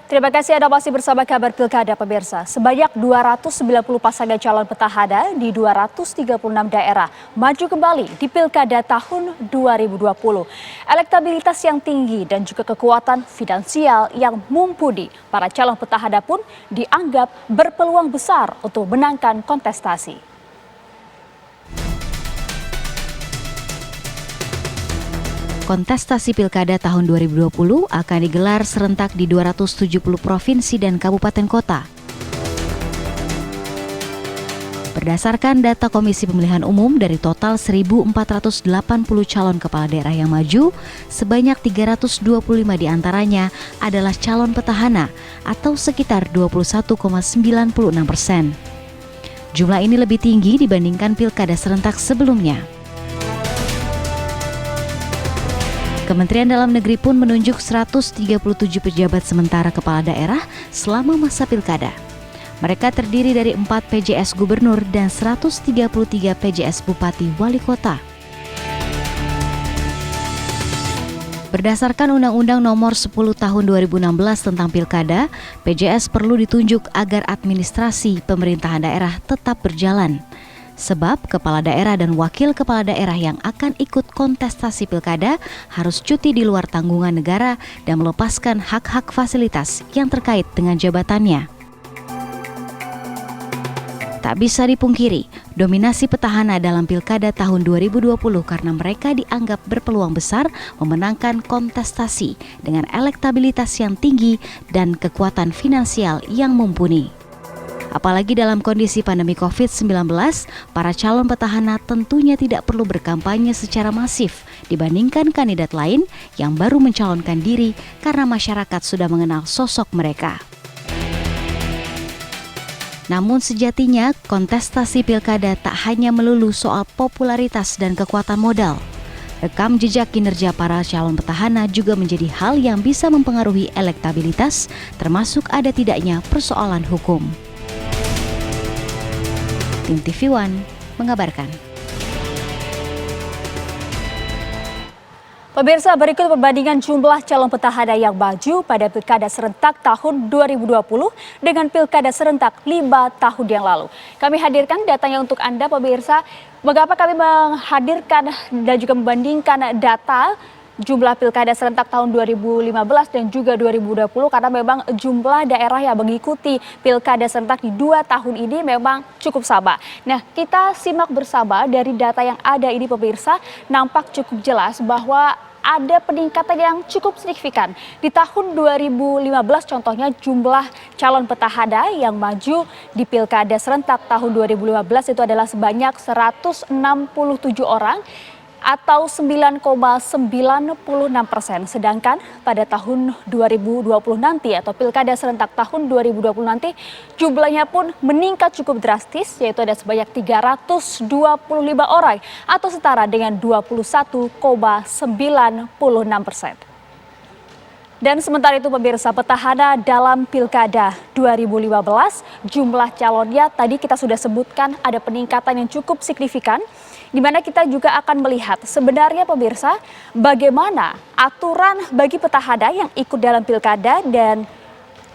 Terima kasih Anda masih bersama kabar Pilkada pemirsa. Sebanyak 290 pasangan calon petahana di 236 daerah maju kembali di Pilkada tahun 2020. Elektabilitas yang tinggi dan juga kekuatan finansial yang mumpuni, para calon petahana pun dianggap berpeluang besar untuk menangkan kontestasi. Kontestasi Pilkada tahun 2020 akan digelar serentak di 270 provinsi dan kabupaten kota. Berdasarkan data Komisi Pemilihan Umum, dari total 1.480 calon kepala daerah yang maju, sebanyak 325 diantaranya adalah calon petahana atau sekitar 21,96%. Jumlah ini lebih tinggi dibandingkan pilkada serentak sebelumnya. Kementerian Dalam Negeri pun menunjuk 137 pejabat sementara kepala daerah selama masa pilkada. Mereka terdiri dari 4 PJS Gubernur dan 133 PJS Bupati Wali Kota. Berdasarkan Undang-Undang Nomor 10 Tahun 2016 tentang Pilkada, PJS perlu ditunjuk agar administrasi pemerintahan daerah tetap berjalan. Sebab kepala daerah dan wakil kepala daerah yang akan ikut kontestasi pilkada harus cuti di luar tanggungan negara dan melepaskan hak-hak fasilitas yang terkait dengan jabatannya. Tak bisa dipungkiri, dominasi petahana dalam pilkada tahun 2020 karena mereka dianggap berpeluang besar memenangkan kontestasi dengan elektabilitas yang tinggi dan kekuatan finansial yang mumpuni. Apalagi dalam kondisi pandemi COVID-19, para calon petahana tentunya tidak perlu berkampanye secara masif dibandingkan kandidat lain yang baru mencalonkan diri karena masyarakat sudah mengenal sosok mereka. Namun sejatinya, kontestasi pilkada tak hanya melulu soal popularitas dan kekuatan modal. Rekam jejak kinerja para calon petahana juga menjadi hal yang bisa mempengaruhi elektabilitas, termasuk ada tidaknya persoalan hukum. Tim TV One mengabarkan. Pemirsa, berikut perbandingan jumlah calon petahana yang maju pada Pilkada serentak tahun 2020 dengan Pilkada serentak 5 tahun yang lalu. Kami hadirkan datanya untuk Anda pemirsa. Mengapa kami menghadirkan dan juga membandingkan data jumlah pilkada serentak tahun 2015 dan juga 2020 karena memang jumlah daerah yang mengikuti pilkada serentak di 2 tahun ini memang cukup sama. Nah, kita simak bersama dari data yang ada ini pemirsa, nampak cukup jelas bahwa ada peningkatan yang cukup signifikan. Di tahun 2015 contohnya jumlah calon petahana yang maju di pilkada serentak tahun 2015 itu adalah sebanyak 167 orang atau 9,96%. Sedangkan pada tahun 2020 nanti atau pilkada serentak tahun 2020 nanti jumlahnya pun meningkat cukup drastis, yaitu ada sebanyak 325 orang atau setara dengan 21,96%. Dan sementara itu pemirsa, petahana dalam pilkada 2015 jumlah calonnya tadi kita sudah sebutkan ada peningkatan yang cukup signifikan, di mana kita juga akan melihat sebenarnya pemirsa bagaimana aturan bagi petahana yang ikut dalam pilkada, dan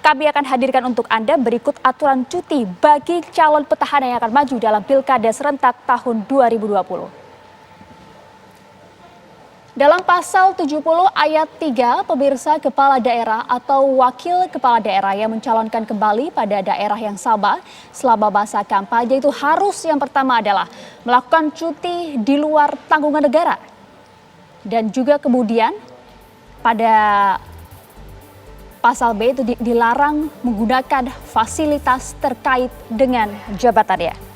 kami akan hadirkan untuk Anda berikut aturan cuti bagi calon petahana yang akan maju dalam pilkada serentak tahun 2020. Dalam pasal 70 ayat 3, pemirsa, kepala daerah atau wakil kepala daerah yang mencalonkan kembali pada daerah yang sama selama masa kampanye itu harus yang pertama adalah melakukan cuti di luar tanggungan negara. Dan juga kemudian pada pasal B itu dilarang menggunakan fasilitas terkait dengan jabatannya.